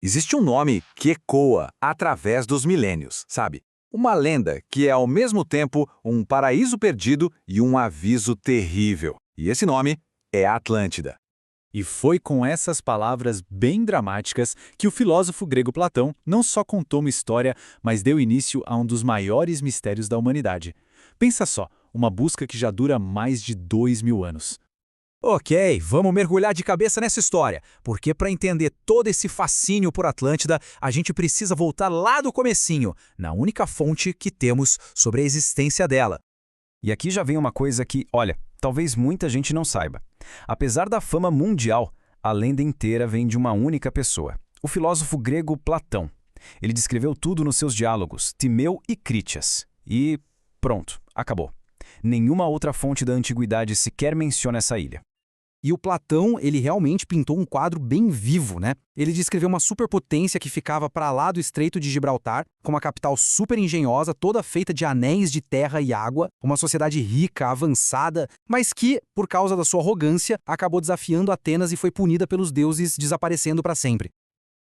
Existe um nome que ecoa através dos milênios, sabe? Uma lenda que é ao mesmo tempo um paraíso perdido e um aviso terrível. E esse nome é Atlântida. E foi com essas palavras bem dramáticas que o filósofo grego Platão não só contou uma história, mas deu início a um dos maiores mistérios da humanidade. Pensa só, uma busca que já dura mais de 2000 anos. Ok, vamos mergulhar de cabeça nessa história, porque para entender todo esse fascínio por Atlântida, a gente precisa voltar lá do comecinho, na única fonte que temos sobre a existência dela. E aqui já vem uma coisa que, olha, talvez muita gente não saiba. Apesar da fama mundial, a lenda inteira vem de uma única pessoa, o filósofo grego Platão. Ele descreveu tudo nos seus diálogos, Timeu e Crítias. E pronto, acabou. Nenhuma outra fonte da antiguidade sequer menciona essa ilha. E o Platão, ele realmente pintou um quadro bem vivo, né? Ele descreveu uma superpotência que ficava para lá do Estreito de Gibraltar, com uma capital super engenhosa, toda feita de anéis de terra e água, uma sociedade rica, avançada, mas que, por causa da sua arrogância, acabou desafiando Atenas e foi punida pelos deuses, desaparecendo para sempre.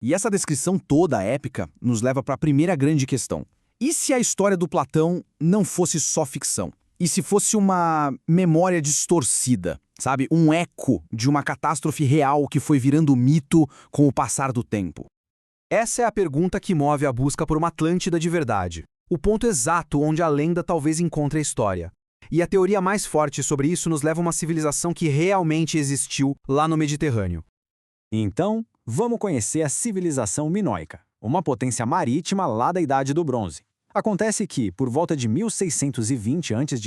E essa descrição toda épica nos leva para a primeira grande questão. E se a história do Platão não fosse só ficção? E se fosse uma memória distorcida, sabe? Um eco de uma catástrofe real que foi virando mito com o passar do tempo? Essa é a pergunta que move a busca por uma Atlântida de verdade. O ponto exato onde a lenda talvez encontre a história. E a teoria mais forte sobre isso nos leva a uma civilização que realmente existiu lá no Mediterrâneo. Então, vamos conhecer a civilização minoica, uma potência marítima lá da Idade do Bronze. Acontece que, por volta de 1620 a.C.,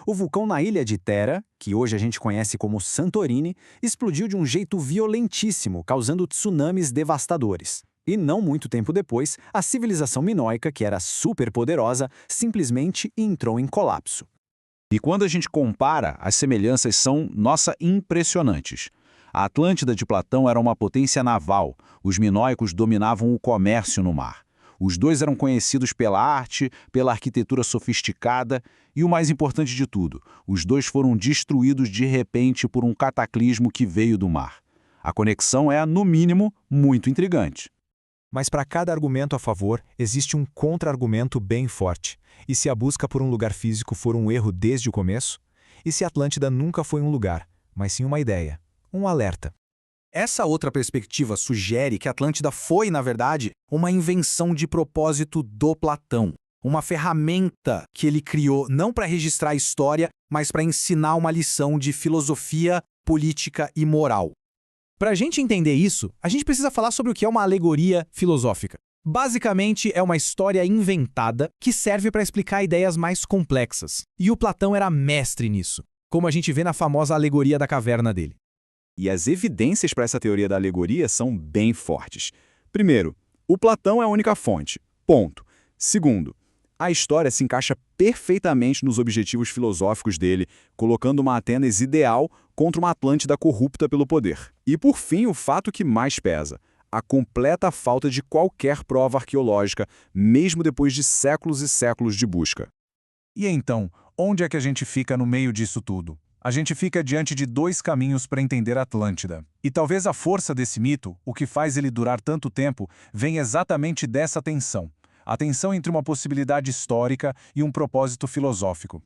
o vulcão na ilha de Thera, que hoje a gente conhece como Santorini, explodiu de um jeito violentíssimo, causando tsunamis devastadores. E não muito tempo depois, a civilização minoica, que era super poderosa, simplesmente entrou em colapso. E quando a gente compara, as semelhanças são, nossa, impressionantes. A Atlântida de Platão era uma potência naval, os minoicos dominavam o comércio no mar. Os dois eram conhecidos pela arte, pela arquitetura sofisticada e, o mais importante de tudo, os dois foram destruídos de repente por um cataclismo que veio do mar. A conexão é, no mínimo, muito intrigante. Mas para cada argumento a favor, existe um contra-argumento bem forte. E se a busca por um lugar físico for um erro desde o começo? E se Atlântida nunca foi um lugar, mas sim uma ideia, um alerta? Essa outra perspectiva sugere que Atlântida foi, na verdade, uma invenção de propósito do Platão. Uma ferramenta que ele criou não para registrar a história, mas para ensinar uma lição de filosofia, política e moral. Para a gente entender isso, a gente precisa falar sobre o que é uma alegoria filosófica. Basicamente, é uma história inventada que serve para explicar ideias mais complexas. E o Platão era mestre nisso, como a gente vê na famosa alegoria da caverna dele. E as evidências para essa teoria da alegoria são bem fortes. Primeiro, o Platão é a única fonte. Ponto. Segundo, a história se encaixa perfeitamente nos objetivos filosóficos dele, colocando uma Atenas ideal contra uma Atlântida corrupta pelo poder. E por fim, o fato que mais pesa: a completa falta de qualquer prova arqueológica, mesmo depois de séculos e séculos de busca. E então, onde é que a gente fica no meio disso tudo? A gente fica diante de dois caminhos para entender a Atlântida. E talvez a força desse mito, o que faz ele durar tanto tempo, vem exatamente dessa tensão. A tensão entre uma possibilidade histórica e um propósito filosófico.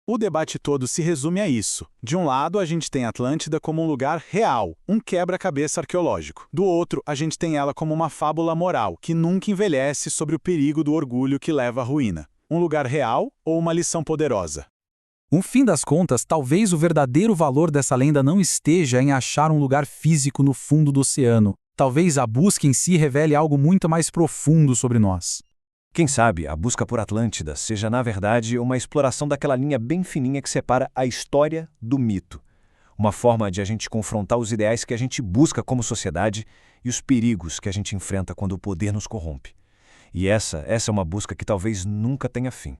O debate todo se resume a isso. De um lado, a gente tem a Atlântida como um lugar real, um quebra-cabeça arqueológico. Do outro, a gente tem ela como uma fábula moral, que nunca envelhece sobre o perigo do orgulho que leva à ruína. Um lugar real ou uma lição poderosa? No fim das contas, talvez o verdadeiro valor dessa lenda não esteja em achar um lugar físico no fundo do oceano. Talvez a busca em si revele algo muito mais profundo sobre nós. Quem sabe a busca por Atlântida seja, na verdade, uma exploração daquela linha bem fininha que separa a história do mito. Uma forma de a gente confrontar os ideais que a gente busca como sociedade e os perigos que a gente enfrenta quando o poder nos corrompe. E essa é uma busca que talvez nunca tenha fim.